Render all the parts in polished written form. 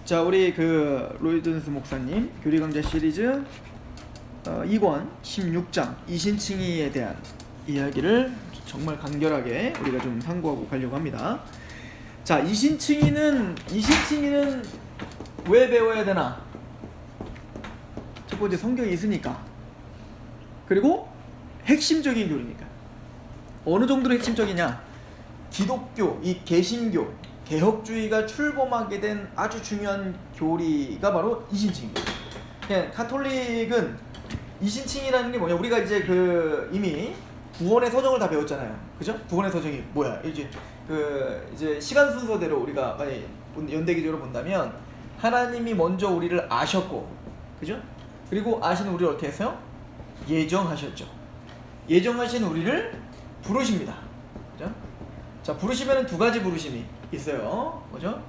자, 우리 그 로이든스 목사님 교리 강좌 시리즈 2권 16장 이신칭의에 대한 이야기를 정말 간결하게 우리가 좀 상고하고 가려고 합니다. 자, 이신칭의는 왜 배워야 되나? 첫 번째, 성경이 있으니까. 그리고 핵심적인 교리니까. 어느 정도로 핵심적이냐? 기독교, 이 개신교, 개혁주의가 출범하게 된 아주 중요한 교리가 바로 이신칭입니다. 카톨릭은 이신칭이라는 게 뭐냐? 우리가 이제 이미 구원의 서정을 다 배웠잖아요. 그죠? 구원의 서정이 뭐야? 이제 시간 순서대로 우리가 만약 연대기적으로 본다면 하나님이 먼저 우리를 아셨고, 그죠? 그리고 아신 우리를 어떻게 했어요? 예정하셨죠. 예정하신 우리를 부르십니다. 그죠? 자, 부르시면은 두 가지 부르심이 있어요. 뭐죠?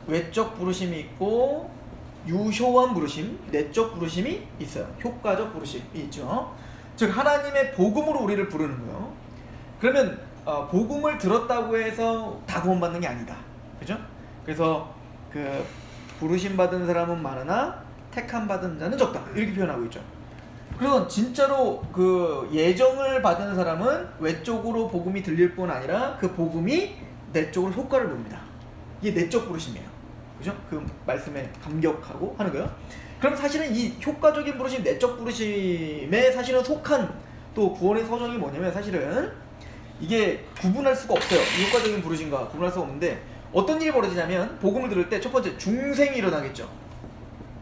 외적 부르심이 있고 유효한 부르심, 내적 부르심이 있어요. 효과적 부르심이 있죠. 즉 하나님의 복음으로 우리를 부르는 거예요. 그러면 복음을 들었다고 해서 다 구원받는 게 아니다. 그죠? 그래서 부르심 받은 사람은 많으나 택함 받은 자는 적다. 이렇게 표현하고 있죠. 그래서 진짜로 예정을 받은 사람은 외적으로 복음이 들릴 뿐 아니라 그 복음이 내적으로 효과를 봅니다. 이게 내적 부르심이에요. 그죠? 그 말씀에 감격하고 하는 거예요. 그럼 사실은 이 효과적인 부르심, 내적 부르심에 사실은 속한 또 구원의 서정이 뭐냐면 사실은 이게 구분할 수가 없어요. 이 효과적인 부르심과 구분할 수가 없는데 어떤 일이 벌어지냐면 복음을 들을 때 첫 번째 중생이 일어나겠죠.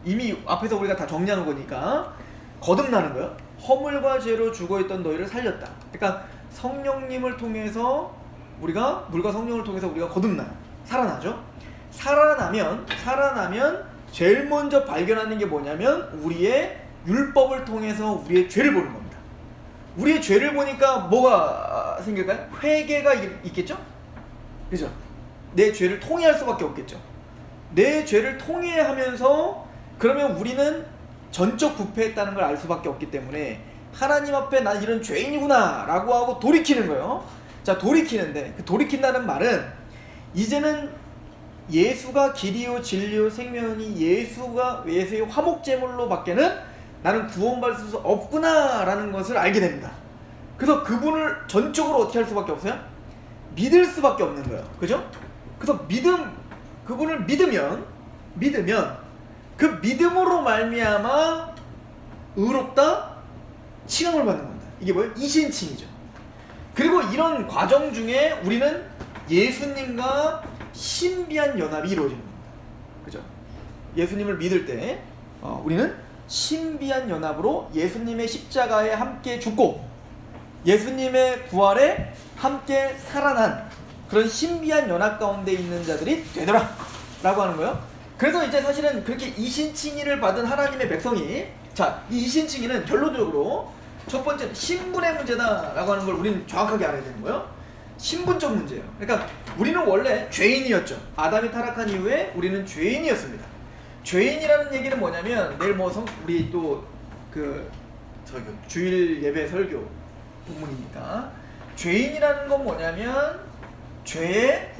이미 앞에서 우리가 다 정리하는 거니까 거듭나는 거예요. 허물과 죄로 죽어있던 너희를 살렸다. 그러니까 성령님을 통해서 물과 성령을 통해서 우리가 거듭나요. 살아나죠. 살아나면 제일 먼저 발견하는 게 뭐냐면 우리의 율법을 통해서 우리의 죄를 보는 겁니다. 우리의 죄를 보니까 뭐가 생길까요? 회개가 있겠죠? 그죠? 내 죄를 통회할 수밖에 없겠죠. 내 죄를 통회하면서 그러면 우리는 전적 부패했다는 걸 알 수밖에 없기 때문에 하나님 앞에 난 이런 죄인이구나 라고 하고 돌이키는 거예요. 자, 돌이키는데 그 돌이킨다는 말은 이제는 예수가 길이요 진리요 생명이 예수의 화목제물로 밖에는 나는 구원받을 수 없구나 라는 것을 알게 됩니다. 그래서 그분을 전적으로 어떻게 할 수밖에 없어요? 믿을 수밖에 없는 거예요. 그죠? 그래서 그분을 믿으면 그 믿음으로 말미암아 의롭다 칭함을 받는 겁니다. 이게 뭐예요? 이신칭이죠. 그리고 이런 과정 중에 우리는 예수님과 신비한 연합이 이루어지는 겁니다. 그죠? 예수님을 믿을 때 우리는 신비한 연합으로 예수님의 십자가에 함께 죽고 예수님의 부활에 함께 살아난 그런 신비한 연합 가운데 있는 자들이 되더라 라고 하는 거예요. 그래서 이제 사실은 그렇게 이신칭의를 받은 하나님의 백성이, 자, 이 이신칭의는 결론적으로 첫 번째는 신분의 문제다라고 하는 걸 우리는 정확하게 알아야 되는 거예요. 신분적 문제예요. 그러니까 우리는 원래 죄인이었죠. 아담이 타락한 이후에 우리는 죄인이었습니다. 죄인이라는 얘기는 뭐냐면 내일 우리 또 주일 예배 설교 본문이니까 죄인이라는 건 뭐냐면 죄의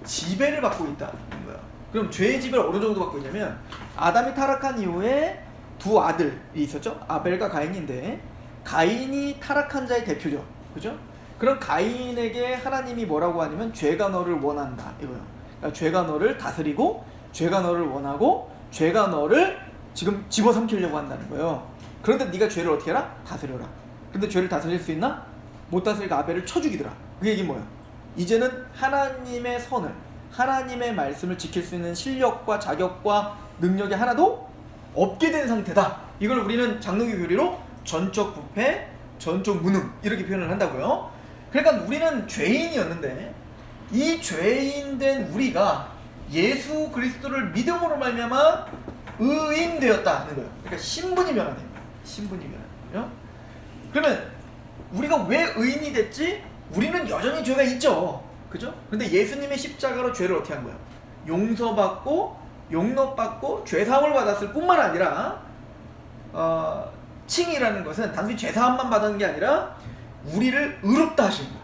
지배를 받고 있다는 거예요. 그럼 죄의 지배를 어느 정도 받고 있냐면 아담이 타락한 이후에 두 아들이 있었죠. 아벨과 가인인데 가인이 타락한 자의 대표죠. 그죠? 그럼 가인에게 하나님이 뭐라고 하냐면 죄가 너를 원한다 이거예요. 그러니까 죄가 너를 다스리고 죄가 너를 원하고 죄가 너를 지금 집어삼키려고 한다는 거예요. 그런데 네가 죄를 어떻게 해라? 다스려라. 근데 죄를 다스릴 수 있나? 못 다스리니까 아벨을 쳐 죽이더라. 그 얘기는 뭐예요? 이제는 하나님의 선을, 하나님의 말씀을 지킬 수 있는 실력과 자격과 능력이 하나도 없게 된 상태다. 이걸 우리는 장로교 교리로 전적 부패, 전적 무능 이렇게 표현을 한다고요. 그러니까 우리는 죄인이었는데 이 죄인 된 우리가 예수 그리스도를 믿음으로 말미암아 의인 되었다는 거예요. 그러니까 신분이 변화된 거예요. 신분이 변화된 거예요. 그러면 우리가 왜 의인이 됐지? 우리는 여전히 죄가 있죠. 그죠? 근데 예수님의 십자가로 죄를 어떻게 한 거예요? 용서받고 용납받고 죄사함을 받았을 뿐만 아니라 칭이라는 것은 단순히 죄사함만 받은 게 아니라 우리를 의롭다 하신 거예요.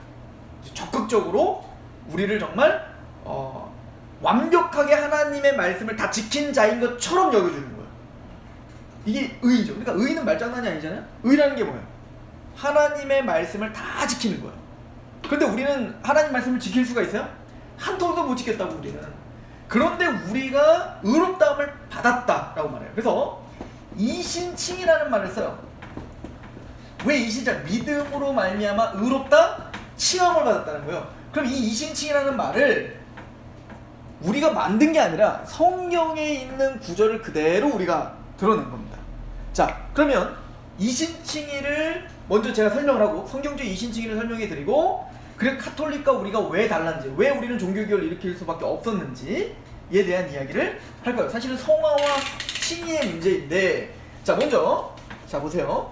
적극적으로 우리를 정말 완벽하게 하나님의 말씀을 다 지킨 자인 것처럼 여겨주는 거예요. 이게 의의죠. 그러니까 의의는 말장난이 아니잖아요. 의의라는 게 뭐예요? 하나님의 말씀을 다 지키는 거예요. 그런데 우리는 하나님 말씀을 지킬 수가 있어요? 한 통도 못 지켰다고 우리는. 그런데 우리가 의롭다함을 받았다라고 말해요. 그래서 이신칭이라는 말을 써요. 왜 이신칭? 믿음으로 말미암아 의롭다 칭함을 받았다는 거예요. 그럼 이 이신칭이라는 말을 우리가 만든 게 아니라 성경에 있는 구절을 그대로 우리가 드러낸 겁니다. 자, 그러면 이신칭의를 먼저 제가 설명을 하고 성경적 이신칭의를 설명해 드리고, 그리고 카톨릭과 우리가 왜 달랐는지, 왜 우리는 종교개혁을 일으킬 수밖에 없었는지에 대한 이야기를 할 거예요. 사실은 성화와 칭의의 문제인데, 자, 먼저 자 보세요.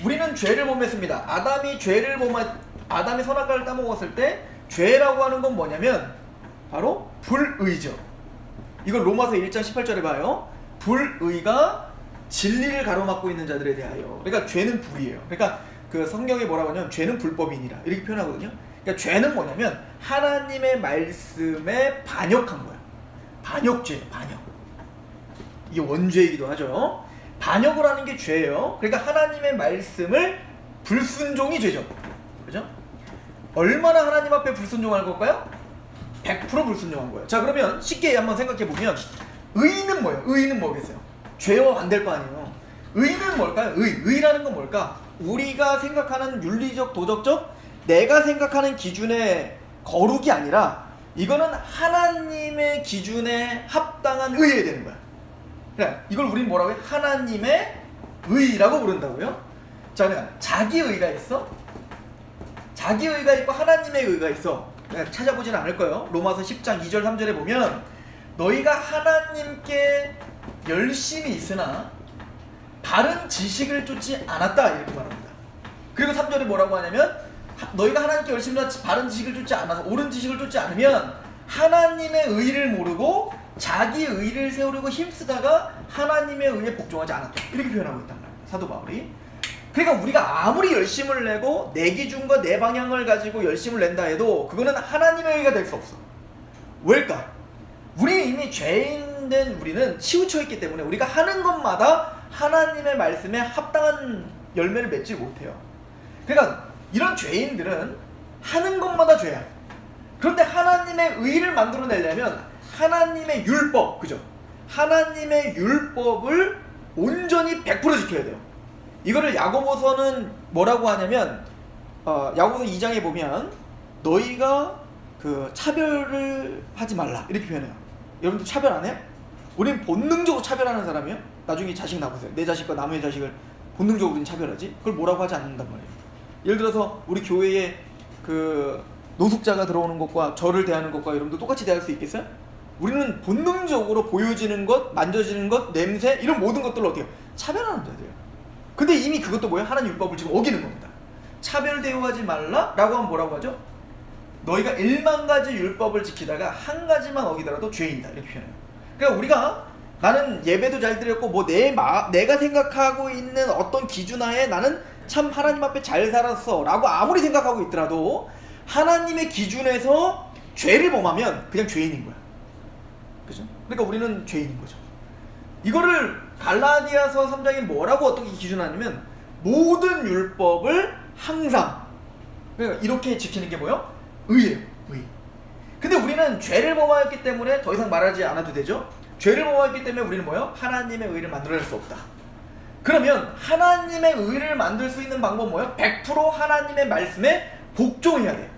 우리는 죄를 범했습니다. 아담이 선악과를 따먹었을 때 죄라고 하는 건 뭐냐면 바로 불의죠. 이걸 로마서 1장 18절에 봐요. 불의가 진리를 가로막고 있는 자들에 대하여. 그러니까 죄는 불이에요. 그러니까 그 성경에 뭐라고 하냐면 죄는 불법이니라 이렇게 표현하거든요. 그러니까 죄는 뭐냐면 하나님의 말씀에 반역한 거야. 반역죄, 반역. 이게 원죄이기도 하죠. 반역을 하는 게 죄예요. 그러니까 하나님의 말씀을 불순종이 죄죠. 그죠? 얼마나 하나님 앞에 불순종할 걸까요? 100% 불순종한 거예요. 자, 그러면 쉽게 한번 생각해 보면 의는 뭐예요? 의는 뭐겠어요? 죄와 안 될 거 아니에요. 의는 뭘까요? 의라는 건 뭘까? 우리가 생각하는 윤리적, 도덕적, 내가 생각하는 기준의 거룩이 아니라 이거는 하나님의 기준에 합당한 의여야 되는 거야. 그래, 이걸 우린 뭐라고 해? 하나님의 의라고 부른다고요. 자, 그러니까 자기 의가 있어. 자기 의가 있고 하나님의 의가 있어. 찾아보지는 않을 거예요. 로마서 10장 2절 3절에 보면 너희가 하나님께 열심히 있으나 바른 지식을 쫓지 않았다 이렇게 말합니다. 그리고 3절에 뭐라고 하냐면 너희가 하나님께 열심히 바른 지식을 쫓지 않아서 옳은 지식을 쫓지 않으면 하나님의 의를 모르고 자기 의를 세우려고 힘쓰다가 하나님의 의에 복종하지 않았다 이렇게 표현하고 있단 말이에요. 사도 바울이. 그러니까 우리가 아무리 열심을 내고 내 기준과 내 방향을 가지고 열심을 낸다 해도 그거는 하나님의 의가 될 수 없어. 왜일까? 우리 이미 죄인된 우리는 치우쳐 있기 때문에 우리가 하는 것마다 하나님의 말씀에 합당한 열매를 맺지 못해요. 그러니까 이런 죄인들은 하는 것마다 죄야. 그런데 하나님의 의를 만들어내려면 하나님의 율법, 그죠? 하나님의 율법을 온전히 100% 지켜야 돼요. 이거를 야고보서는 뭐라고 하냐면 야고보서 2장에 보면 너희가 그 차별을 하지 말라 이렇게 표현해요. 여러분들 차별 안 해요? 우린 본능적으로 차별하는 사람이에요. 나중에 자식 낳으세요. 내 자식과 남의 자식을 본능적으로 우린 차별하지. 그걸 뭐라고 하지 않는단 말이에요. 예를 들어서 우리 교회에 그 노숙자가 들어오는 것과 저를 대하는 것과 여러분들 똑같이 대할 수 있겠어요? 우리는 본능적으로 보여지는 것, 만져지는 것, 냄새 이런 모든 것들을 어떻게 해요? 차별하는 자들이에요. 근데 이미 그것도 뭐예요? 하나님 율법을 지금 어기는 겁니다. 차별 대우하지 말라? 라고 하면 뭐라고 하죠? 너희가 1만 가지 율법을 지키다가 한 가지만 어기더라도 죄인이다 이렇게 표현해요. 그러니까 우리가 나는 예배도 잘 드렸고 뭐 내가 생각하고 있는 어떤 기준하에 나는 참 하나님 앞에 잘 살았어 라고 아무리 생각하고 있더라도 하나님의 기준에서 죄를 범하면 그냥 죄인인 거야. 그죠? 그러니까 우리는 죄인인 거죠. 이거를 갈라디아서 3장에 뭐라고 어떻게 기준하냐면 모든 율법을 항상 그러니까 이렇게 지키는 게 뭐예요? 의예요. 의. 근데 우리는 죄를 범하였기 때문에 더 이상 말하지 않아도 되죠. 죄를 범하였기 때문에 우리는 뭐예요? 하나님의 의를 만들어낼 수 없다. 그러면 하나님의 의를 만들 수 있는 방법은 뭐예요? 100% 하나님의 말씀에 복종해야 돼요.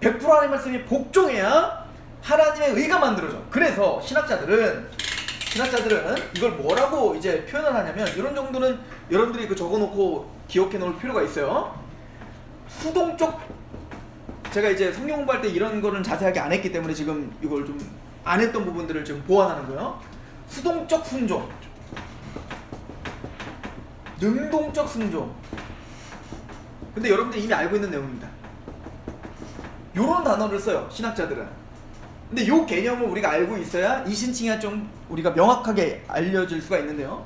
100% 하나님의 말씀에 복종해야 하나님의 의가 만들어져. 그래서 신학자들은 이걸 뭐라고 이제 표현을 하냐면 이런 정도는 여러분들이 그 적어놓고 기억해 놓을 필요가 있어요. 수동적 제가 이제 성경 공부할 때 이런 거는 자세하게 안 했기 때문에 지금 이걸 좀 안 했던 부분들을 지금 보완하는 거예요. 수동적 순종, 능동적 순종. 근데 여러분들 이미 알고 있는 내용입니다. 요런 단어를 써요, 신학자들은. 근데 요 개념을 우리가 알고 있어야 이신칭의가 좀 우리가 명확하게 알려질 수가 있는데요.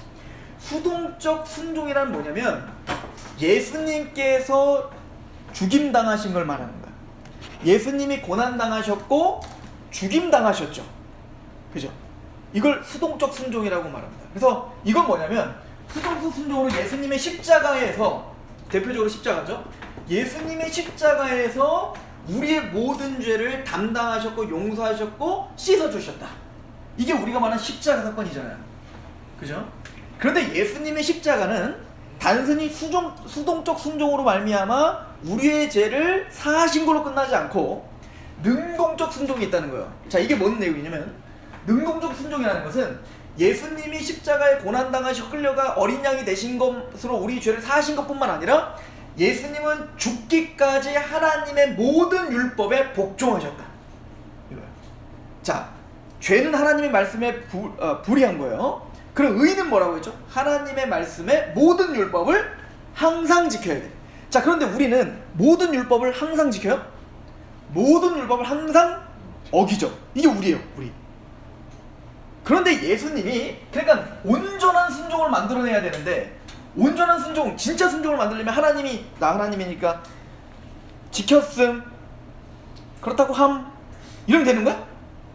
수동적 순종이란 뭐냐면 예수님께서 죽임당하신 걸 말하는 거야. 예수님이 고난당하셨고 죽임당하셨죠. 그죠? 이걸 수동적 순종이라고 말합니다. 그래서 이건 뭐냐면 수동적 순종으로 예수님의 십자가에서, 대표적으로 십자가죠. 예수님의 십자가에서 우리의 모든 죄를 담당하셨고 용서하셨고 씻어주셨다. 이게 우리가 말하는 십자가 사건이잖아요. 그죠? 그런데 예수님의 십자가는 단순히 수동적 순종으로 말미암아 우리의 죄를 사하신 걸로 끝나지 않고 능동적 순종이 있다는 거예요. 자, 이게 뭔 내용이냐면, 능동적 순종이라는 것은 예수님이 십자가에 고난당하시고 끌려가 어린 양이 되신 것으로 우리 죄를 사하신 것뿐만 아니라 예수님은 죽기까지 하나님의 모든 율법에 복종하셨다. 이거예요. 자, 죄는 하나님의 말씀에 불이한 거예요. 그럼 의는 뭐라고 했죠? 하나님의 말씀에 모든 율법을 항상 지켜야 돼. 자, 그런데 우리는 모든 율법을 항상 지켜요? 모든 율법을 항상 어기죠. 이게 우리예요, 우리. 그런데 예수님이, 그러니까 온전한 순종을 만들어내야 되는데, 온전한 순종, 진짜 순종을 만들려면 하나님이, 나 하나님이니까 지켰음, 그렇다고 함, 이러면 되는 거야?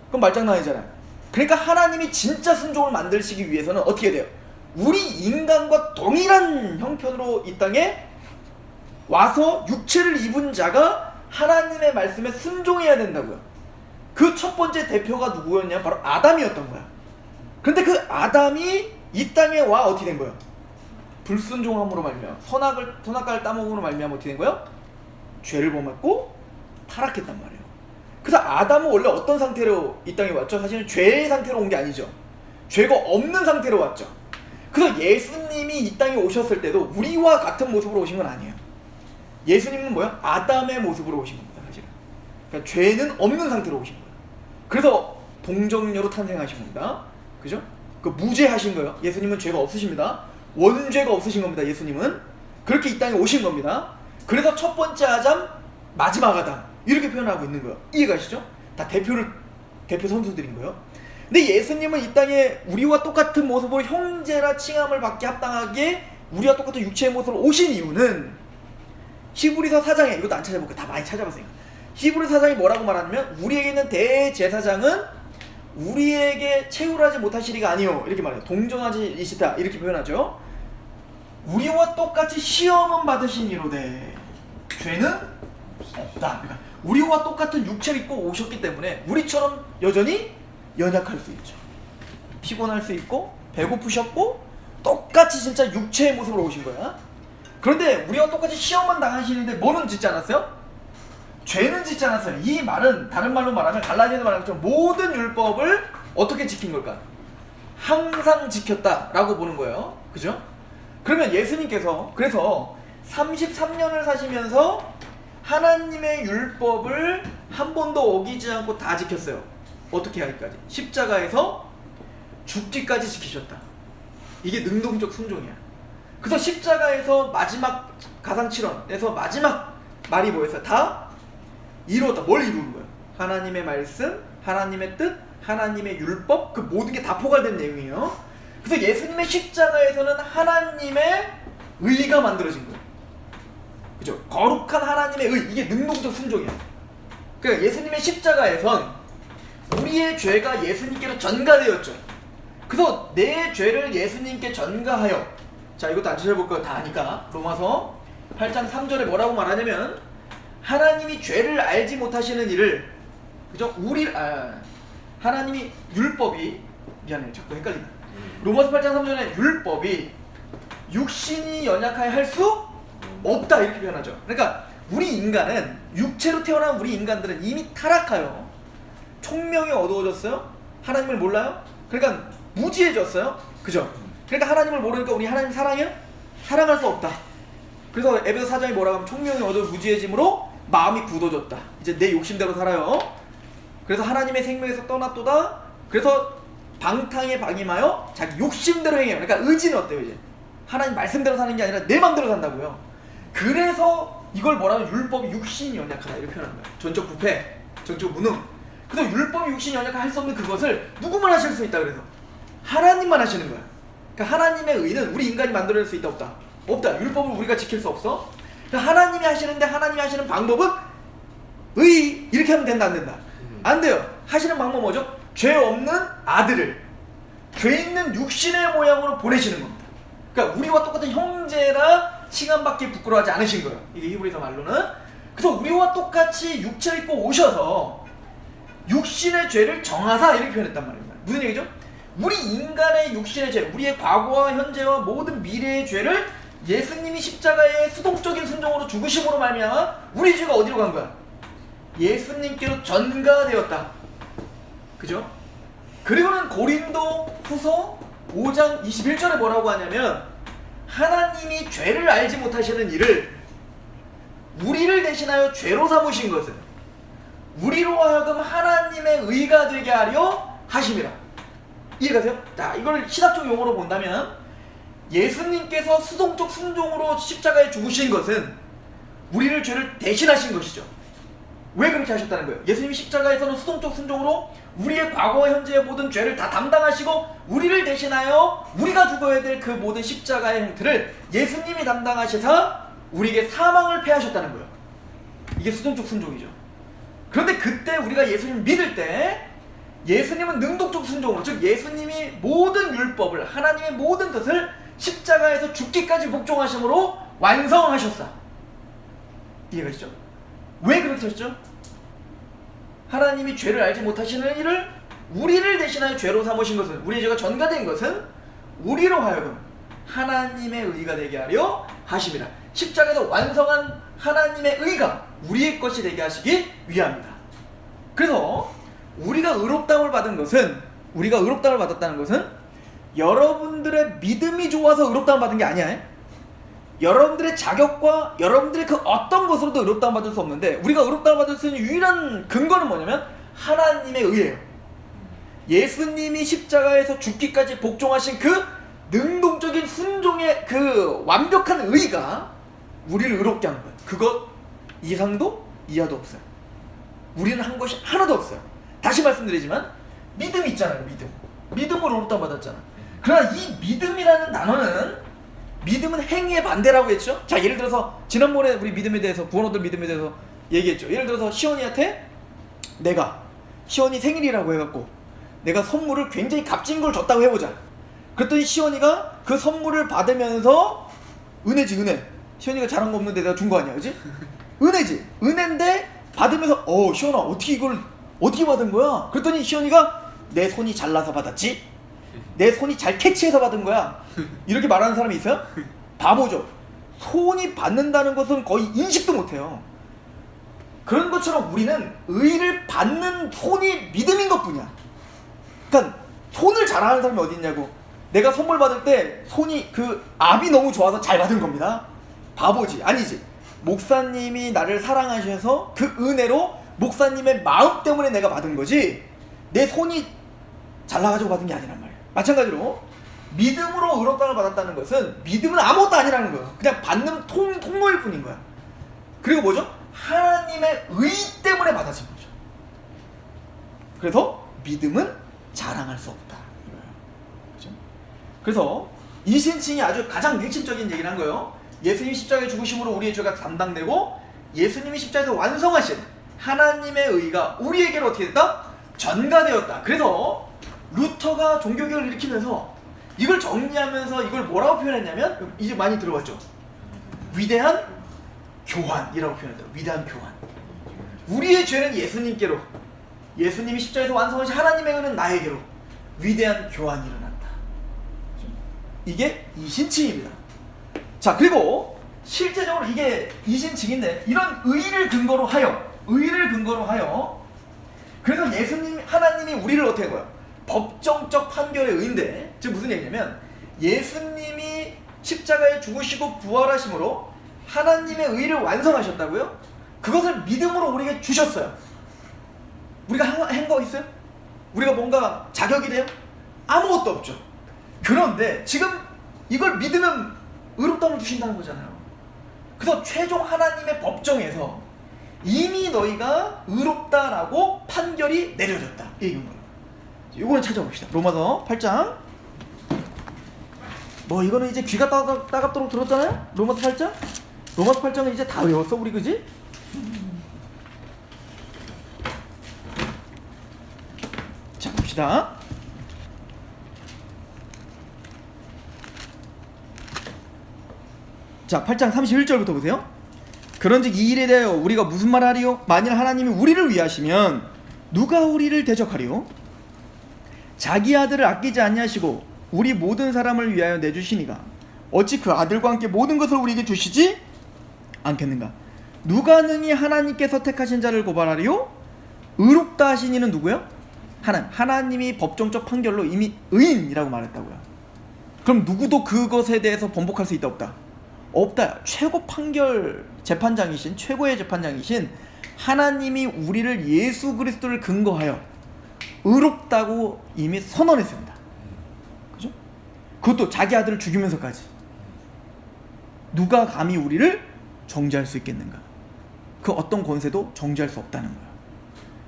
그럼 말장난이잖아요. 그러니까 하나님이 진짜 순종을 만드시기 위해서는 어떻게 돼요? 우리 인간과 동일한 형편으로 이 땅에 와서 육체를 입은 자가 하나님의 말씀에 순종해야 된다고요. 그 첫 번째 대표가 누구였냐? 바로 아담이었던 거야. 근데 그 아담이 이 땅에 와 어떻게 된 거예요? 불순종함으로 말미암아 선악과를 따먹음으로 말미암아 어떻게 된 거예요? 죄를 범했고 타락했단 말이에요. 그래서 아담은 원래 어떤 상태로 이 땅에 왔죠? 사실은 죄의 상태로 온 게 아니죠. 죄가 없는 상태로 왔죠. 그래서 예수님이 이 땅에 오셨을 때도 우리와 같은 모습으로 오신 건 아니에요. 예수님은 뭐야? 아담의 모습으로 오신 겁니다. 사실은. 그러니까 죄는 없는 상태로 오신 거예요. 그래서 동정녀로 탄생하신 겁니다. 그죠? 그 무죄하신 거예요. 예수님은 죄가 없으십니다. 원죄가 없으신 겁니다. 예수님은 그렇게 이 땅에 오신 겁니다. 그래서 첫 번째 아담, 마지막 아담 이렇게 표현하고 있는 거예요. 이해가시죠? 다 대표 선수들인 거예요. 근데 예수님은 이 땅에 우리와 똑같은 모습으로 형제라 칭함을 받게 합당하게 우리와 똑같은 육체의 모습으로 오신 이유는 히브리서 4장에, 이것도 안 찾아볼게요. 다 많이 찾아봤으니까. 히브리서 4장이 뭐라고 말하냐면, 우리에게 있는 대제사장은 우리에게 채울하지 못하시리가 아니요, 이렇게 말해요. 동정하시리시다 이렇게 표현하죠. 우리와 똑같이 시험은 받으시니로되 죄는 없다. 그러니까 우리와 똑같은 육체를 입고 오셨기 때문에 우리처럼 여전히 연약할 수 있죠. 피곤할 수 있고 배고프셨고 똑같이 진짜 육체의 모습으로 오신 거야. 그런데 우리와 똑같이 시험만 당하시는데 뭐는 짓지 않았어요? 죄는 짓지 않았어요. 이 말은 다른 말로 말하면 갈라디아서 말하는 것처럼 모든 율법을 어떻게 지킨 걸까? 항상 지켰다라고 보는 거예요. 그죠? 그러면 예수님께서 그래서 33년을 사시면서 하나님의 율법을 한 번도 어기지 않고 다 지켰어요. 어떻게 하기까지? 십자가에서 죽기까지 지키셨다. 이게 능동적 순종이야. 그래서 십자가에서 마지막 가상칠언에서 마지막 말이 뭐였어요? 다 이루었다. 뭘 이루는 거예요? 하나님의 말씀, 하나님의 뜻, 하나님의 율법, 그 모든 게 다 포괄된 내용이에요. 그래서 예수님의 십자가에서는 하나님의 의가 만들어진 거예요. 그죠? 거룩한 하나님의 의, 이게 능동적 순종이에요. 그러니까 예수님의 십자가에선 우리의 죄가 예수님께로 전가되었죠. 그래서 내 죄를 예수님께 전가하여, 자, 이것도 안 찾아볼 거 다 아니까 로마서 8장 3절에 뭐라고 말하냐면, 하나님이 죄를 알지 못하시는 일을, 그죠? 하나님이 율법이, 미안해 자꾸 헷갈린다. 로마서 8장 3절에 율법이 육신이 연약하여 할 수 없다 이렇게 표현하죠. 그러니까 우리 인간은, 육체로 태어난 우리 인간들은 이미 타락하여 총명이 어두워졌어요. 하나님을 몰라요. 그러니까 무지해졌어요. 그죠? 그러니까 하나님을 모르니까 우리 하나님 사랑해요? 사랑할 수 없다. 그래서 에베소 4장이 뭐라고 하면 총명이 어두워 무지해짐으로 마음이 굳어졌다. 이제 내 욕심대로 살아요. 그래서 하나님의 생명에서 떠났도다. 그래서 방탕에 방임하여 자기 욕심대로 행해요. 그러니까 의지는 어때요? 이제 하나님 말씀대로 사는 게 아니라 내 맘대로 산다고요. 그래서 이걸 뭐라고, 율법이 육신이 연약하다 이렇게 표현하는 거예요. 전적 부패, 전적 무능. 그래서 율법이 육신이 연약하여 할 수 없는 그것을 누구만 하실 수 있다. 그래서 하나님만 하시는 거야. 그러니까 하나님의 의는 우리 인간이 만들어낼 수 있다 없다? 없다. 율법을 우리가 지킬 수 없어. 그러니까 하나님이 하시는데 하나님이 하시는 방법은 의, 이렇게 하면 된다 안 된다? 안 돼요. 하시는 방법 뭐죠? 죄 없는 아들을 죄 있는 육신의 모양으로 보내시는 겁니다. 그러니까 우리와 똑같은 형제라 칭함받기 부끄러워하지 않으신 거예요. 이게 히브리서 말로는. 그래서 우리와 똑같이 육체를 입고 오셔서 육신의 죄를 정하사 이렇게 표현했단 말입니다. 무슨 얘기죠? 우리 인간의 육신의 죄, 우리의 과거와 현재와 모든 미래의 죄를 예수님이 십자가의 수동적인 순종으로 죽으심으로 말미암아 우리 죄가 어디로 간 거야? 예수님께로 전가되었다. 그죠? 그리고는 고린도 후서 5장 21절에 뭐라고 하냐면 하나님이 죄를 알지 못하시는 이를 우리를 대신하여 죄로 삼으신 것은 우리로 하여금 하나님의 의가 되게 하려 하심이라. 이해가세요? 자, 이걸 신학적 용어로 본다면 예수님께서 수동적 순종으로 십자가에 죽으신 것은 우리를 죄를 대신하신 것이죠. 왜 그렇게 하셨다는 거예요? 예수님이 십자가에서는 수동적 순종으로 우리의 과거와 현재의 모든 죄를 다 담당하시고 우리를 대신하여 우리가 죽어야 될 그 모든 십자가의 형태를 예수님이 담당하셔서 우리에게 사망을 패하셨다는 거예요. 이게 수동적 순종이죠. 그런데 그때 우리가 예수님 믿을 때 예수님은 능동적 순종으로, 즉 예수님이 모든 율법을, 하나님의 모든 뜻을 십자가에서 죽기까지 복종하심으로 완성하셨다. 이해가시죠? 왜 그렇게 하셨죠? 하나님이 죄를 알지 못하시는 이를 우리를 대신하여 죄로 삼으신 것은, 우리의 죄가 전가된 것은 우리로 하여금 하나님의 의가 되게 하려 하심이라. 십자가에서 완성한 하나님의 의가 우리의 것이 되게 하시기 위함이다. 그래서 우리가 의롭다움을 받은 것은, 우리가 의롭다움을 받았다는 것은 여러분들의 믿음이 좋아서 의롭다움을 받은 게 아니야. 여러분들의 자격과 여러분들의 그 어떤 것으로도 의롭다움 받을 수 없는데, 우리가 의롭다움 받을 수 있는 유일한 근거는 뭐냐면 하나님의 의예요. 예수님이 십자가에서 죽기까지 복종하신 그 능동적인 순종의 그 완벽한 의가 우리를 의롭게 한 거예요. 그것 이상도 이하도 없어요. 우리는 한 것이 하나도 없어요. 다시 말씀드리지만 믿음이 있잖아요. 믿음으로 의롭다움 받았잖아. 그러나 이 믿음이라는 단어는, 믿음은 행위의 반대라고 했죠. 자, 예를 들어서 지난번에 우리 믿음에 대해서, 구원받을 믿음에 대해서 얘기했죠. 예를 들어서 시원이한테 내가 시원이 생일이라고 해갖고 내가 선물을 굉장히 값진 걸 줬다고 해보자. 그랬더니 시원이가 그 선물을 받으면서 은혜지, 은혜. 시원이가 잘한 거 없는데 내가 준 거 아니야, 그지? 은혜지, 은혜인데 받으면서 시원아 어떻게 이걸 어떻게 받은 거야? 그랬더니 시원이가 내 손이 잘나서 받았지, 내 손이 잘 캐치해서 받은 거야, 이렇게 말하는 사람이 있어요? 바보죠. 손이 받는다는 것은 거의 인식도 못해요. 그런 것처럼 우리는 의를 받는 손이 믿음인 것뿐이야. 그러니까 손을 잘하는 사람이 어디 있냐고. 내가 선물 받을 때 손이 그 압이 너무 좋아서 잘 받은 겁니다. 바보지. 아니지. 목사님이 나를 사랑하셔서 그 은혜로 목사님의 마음 때문에 내가 받은 거지, 내 손이 잘나가지고 받은 게 아니란 말이야. 마찬가지로 믿음으로 의롭다움을 받았다는 것은 믿음은 아무것도 아니라는 거예요. 그냥 받는 통로일 뿐인 거야. 그리고 뭐죠? 하나님의 의 때문에 받아진 거죠. 그래서 믿음은 자랑할 수 없다 이거예요. 그렇죠? 그래서 이 신칭이 아주 가장 핵심적인 얘기를 한 거예요. 예수님 십자가에 죽으심으로 우리의 죄가 담당되고 예수님이 십자가에서 완성하신 하나님의 의가 우리에게로 어떻게 됐다? 전가되었다. 그래서 루터가 종교개혁을 일으키면서 이걸 정리하면서 이걸 뭐라고 표현했냐면, 이제 많이 들어봤죠? 위대한 교환이라고 표현했어요. 위대한 교환. 우리의 죄는 예수님께로, 예수님이 십자가에서 완성하신 하나님의 의는 나에게로 위대한 교환이 일어났다. 이게 이신칭입니다. 자, 그리고 실제적으로 이게 이신칭인데, 이런 의를 근거로 하여 그래서 예수님, 하나님이 우리를 어떻게 한 거야? 법정적 판결의 의인데, 즉 무슨 얘기냐면 예수님이 십자가에 죽으시고 부활하심으로 하나님의 의를 완성하셨다고요? 그것을 믿음으로 우리에게 주셨어요. 우리가 한 거 있어요? 우리가 뭔가 자격이 돼요? 아무것도 없죠. 그런데 지금 이걸 믿으면 의롭다움을 주신다는 거잖아요. 그래서 최종 하나님의 법정에서 이미 너희가 의롭다라고 판결이 내려졌다, 이 얘기인 거예요. 이거는 찾아봅시다. 로마서 8장. 뭐 이거는 이제 귀가 따갑도록 들었잖아요. 로마서 8장. 로마서 8장은 이제 다 외웠어 우리, 그지? 봅시다. 자, 8장 31절부터 보세요. 그런즉 이 일에 대하여 우리가 무슨 말을 하리요? 만일 하나님이 우리를 위하시면 누가 우리를 대적하리요? 자기 아들을 아끼지 아니하시고 우리 모든 사람을 위하여 내주시니가 어찌 그 아들과 함께 모든 것을 우리에게 주시지 않겠는가? 누가 능히 하나님께서 택하신 자를 고발하리요? 의롭다 하신 이는 누구요? 하나님이 법정적 판결로 이미 의인이라고 말했다고요. 그럼 누구도 그것에 대해서 번복할 수 있다 없다? 없다. 최고 판결 재판장이신, 최고의 재판장이신 하나님이 우리를 예수 그리스도를 근거하여 의롭다고 이미 선언했습니다. 그죠? 그것도 자기 아들을 죽이면서까지. 누가 감히 우리를 정죄할 수 있겠는가? 그 어떤 권세도 정죄할 수 없다는 거예요.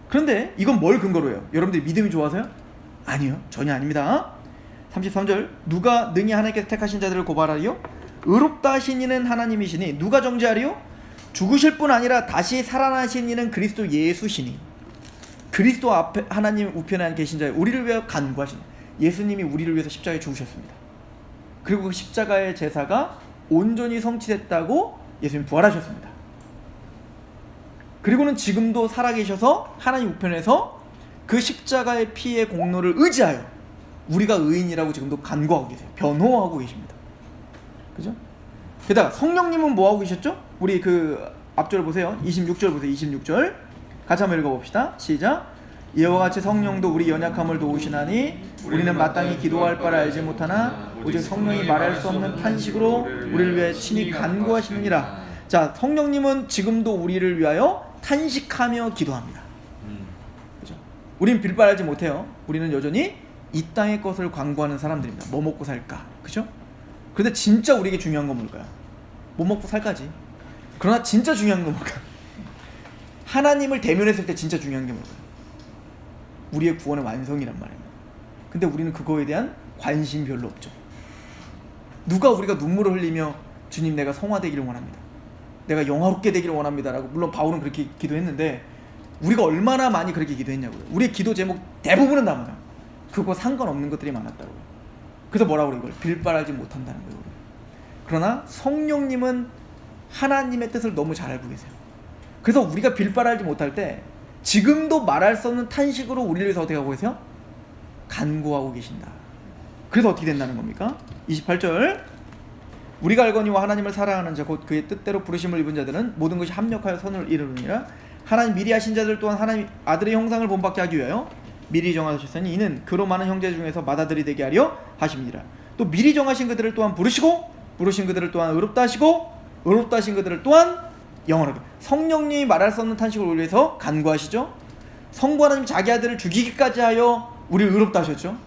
그런데 이건 뭘 근거로 해요? 여러분들이 믿음이 좋아서요? 아니요, 전혀 아닙니다. 33절, 누가 능히 하나님께서 택하신 자들을 고발하리요? 의롭다 하신 이는 하나님이시니 누가 정죄하리요? 죽으실 뿐 아니라 다시 살아나신 이는 그리스도 예수시니. 그리스도 앞에 하나님 우편에 계신 자여 우리를 위하여 간구하시니. 예수님이 우리를 위해서 십자가에 죽으셨습니다. 그리고 그 십자가의 제사가 온전히 성취됐다고 예수님이 부활하셨습니다. 그리고는 지금도 살아계셔서 하나님 우편에서 그 십자가의 피의 공로를 의지하여 우리가 의인이라고 지금도 간구하고 계세요. 변호하고 계십니다. 그죠? 게다가 성령님은 뭐하고 계셨죠? 우리 그 앞절 보세요. 26절 보세요. 26절 같이 한번 읽어봅시다. 시작. 이와 같이 성령도 우리 연약함을 도우시나니 우리는 마땅히 기도할 바를 알지 못하나 오직 성령이 말할 수 없는 탄식으로 우리를 위해 친히 간구하시느니라. 자, 성령님은 지금도 우리를 위하여 탄식하며 기도합니다. 그죠? 우리는 빌바를 알지 못해요. 우리는 여전히 이 땅의 것을 광고하는 사람들입니다. 뭐 먹고 살까? 그죠? 그런데 진짜 우리에게 중요한 건 뭘까요? 뭐 먹고 살까지. 그러나 진짜 중요한 건 뭘까요? 하나님을 대면했을 때 진짜 중요한 게 뭘까요? 우리의 구원의 완성이란 말입니다. 근데 우리는 그거에 대한 관심이 별로 없죠. 누가 우리가 눈물을 흘리며 주님 내가 성화되기를 원합니다, 내가 영화롭게 되기를 원합니다 라고, 물론 바울은 그렇게 기도했는데 우리가 얼마나 많이 그렇게 기도했냐고요. 우리의 기도 제목 대부분은 다 뭐야? 그거 상관없는 것들이 많았다고요. 그래서 뭐라고 그래요? 이걸 빌발하지 못한다는 거예요. 그러나 성령님은 하나님의 뜻을 너무 잘 알고 계세요. 그래서 우리가 빌발하지 못할 때 지금도 말할 수 없는 탄식으로 우리를 위해서 어떻게 하고 계세요? 간구하고 계신다. 그래서 어떻게 된다는 겁니까? 28절, 우리가 알거니와 하나님을 사랑하는 자 곧 그의 뜻대로 부르심을 입은 자들은 모든 것이 합력하여 선을 이루느니라. 하나님 미리 하신 자들 또한 하나님 아들의 형상을 본받게 하기 위하여 미리 정하셨으니 이는 그로 많은 형제 중에서 맏아들이 되게 하려 하심이니라. 또 미리 정하신 그들을 또한 부르시고 부르신 그들을 또한 의롭다 하시고 의롭다 하신 그들을 또한 영원하게. 성령님이 말할 수 없는 탄식을 우리 위해서 간구하시죠. 성부 하나님 자기 아들을 죽이기까지 하여 우리를 의롭다 하셨죠.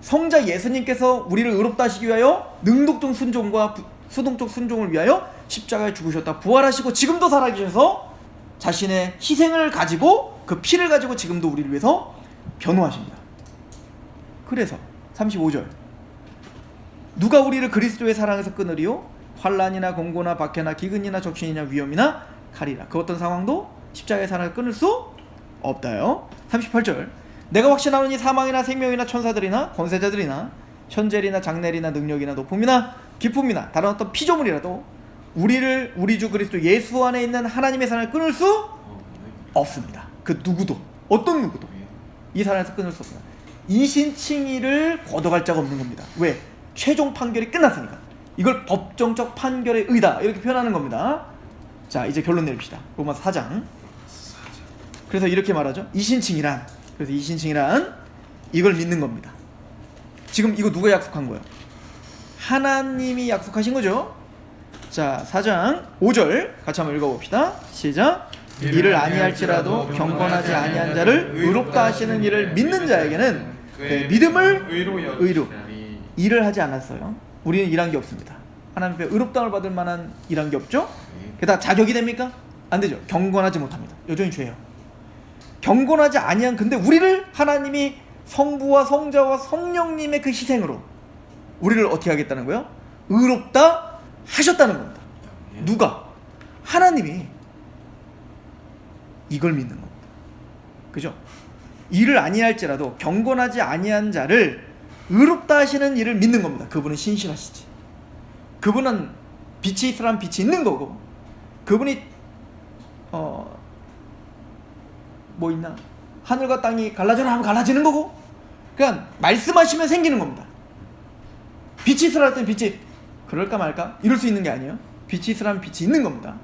성자 예수님께서 우리를 의롭다 하시기 위하여 능동적 순종과 수동적 순종을 위하여 십자가에 죽으셨다 부활하시고 지금도 살아계셔서 자신의 희생을 가지고 그 피를 가지고 지금도 우리를 위해서 변호하십니다. 그래서 35절, 누가 우리를 그리스도의 사랑에서 끊으리요? 환난이나 공고나 박해나 기근이나 적신이나 위험이나 칼이라. 그 어떤 상황도 십자가의 사랑을 끊을 수 없다요. 38절, 내가 확신하노니 사망이나 생명이나 천사들이나 권세자들이나 현재리나 장래리나 능력이나 높음이나 기쁨이나 다른 어떤 피조물이라도 우리를 우리 주 그리스도 예수 안에 있는 하나님의 사랑을 끊을 수 없습니다. 그 누구도, 어떤 누구도 이 사랑에서 끊을 수 없습니다. 이신칭의를 거둬갈 자가 없는 겁니다. 왜? 최종 판결이 끝났으니까. 이걸 법정적 판결의 의다 이렇게 표현하는 겁니다. 자, 이제 결론 내립시다. 로마서 4장. 그래서 이렇게 말하죠. 이신칭이란, 그래서 이신칭이란 이걸 믿는 겁니다. 지금 이거 누가 약속한 거예요? 하나님이 약속하신 거죠. 자, 4장 5절 같이 한번 읽어봅시다. 시작. 이를 아니할지라도 경건하지 아니한 자를 의롭다 하시는 이를 믿는 자에게는 그 믿음을 의로 일을 하지 않았어요. 우리는 일한 게 없습니다. 하나님 앞에 의롭다함을 받을 만한 일한 게 없죠. 게다가 자격이 됩니까? 안 되죠. 경건하지 못합니다. 여전히 죄예요. 경건하지 아니한, 근데 우리를 하나님이 성부와 성자와 성령님의 그 희생으로 우리를 어떻게 하겠다는 거예요? 의롭다 하셨다는 겁니다. 누가? 하나님이. 이걸 믿는 겁니다. 그죠? 일을 아니할지라도 경건하지 아니한 자를 의롭다 하시는 이를 믿는 겁니다. 그분은 신실하시지. 그분은 빛이 있으라면 빛이 있는 거고, 그분이 뭐 있나? 하늘과 땅이 갈라져라 하면 갈라지는 거고, 그냥 말씀하시면 생기는 겁니다. 빛이 있으라 할 때는 빛이 그럴까 말까 이럴 수 있는 게 아니에요. 빛이 있으라면 빛이 있는 겁니다.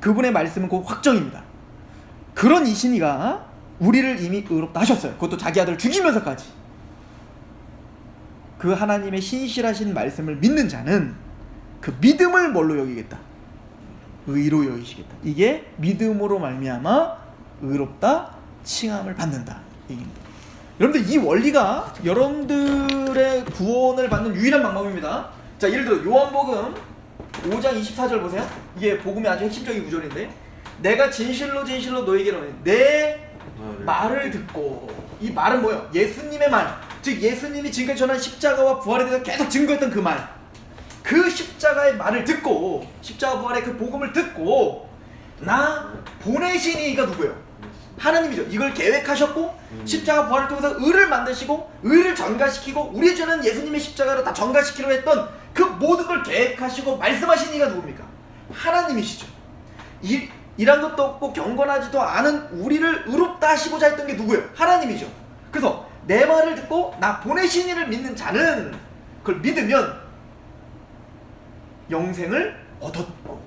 그분의 말씀은 곧 확정입니다. 그런 이신이가 우리를 이미 의롭다 하셨어요. 그것도 자기 아들을 죽이면서까지. 그 하나님의 신실하신 말씀을 믿는 자는 그 믿음을 뭘로 여기겠다? 의로 여기시겠다. 이게 믿음으로 말미암아 의롭다 칭함을 받는다. 여러분들 이 원리가 여러분들의 구원을 받는 유일한 방법입니다. 자, 예를 들어 요한복음 5장 24절 보세요. 이게 복음의 아주 핵심적인 구절인데, 내가 진실로 진실로 너에게 이르노니 내 말을 듣고, 이 말은 뭐예요? 예수님의 말, 즉 예수님이 지금까지 전한 십자가와 부활에 대해서 계속 증거했던 그 말, 그 십자가의 말을 듣고, 십자가 부활의 그 복음을 듣고, 나 보내신 이가 누구예요? 하나님이죠. 이걸 계획하셨고 십자가 부활을 통해서 의를 만드시고 의를 전가시키고 우리의 죄는 예수님의 십자가로 다 전가시키려 했던 그 모든 걸 계획하시고 말씀하신 이가 누굽니까? 하나님이시죠. 일한 것도 없고 경건하지도 않은 우리를 의롭다 하시고자 했던 게 누구예요? 하나님이죠. 그래서 내 말을 듣고 나 보내신 이를 믿는 자는 그걸 믿으면 영생을 얻었고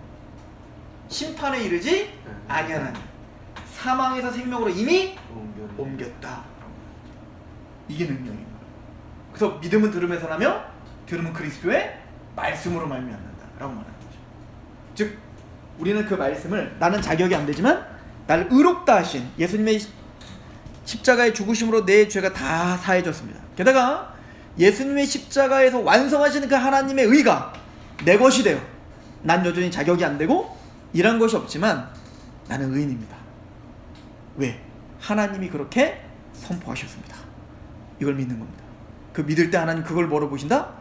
심판에 이르지 아니하나니 사망에서 생명으로 이미 옮겼다. 이게 능력입니다. 그래서 믿음은 들음에서 나며 들음은 그리스도의 말씀으로 말미암는다 라고 말하는 거죠. 즉 우리는 그 말씀을, 나는 자격이 안 되지만 나를 의롭다 하신 예수님의 십자가의 죽으심으로 내 죄가 다 사해졌습니다. 게다가 예수님의 십자가에서 완성하시는 그 하나님의 의가 내 것이 돼요. 난 여전히 자격이 안 되고 일한 것이 없지만 나는 의인입니다. 왜? 하나님이 그렇게 선포하셨습니다. 이걸 믿는 겁니다. 그 믿을 때 하나님 그걸 뭐로 보신다?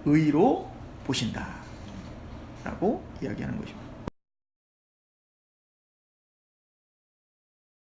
의로 보신다 라고 이야기하는 것입니다.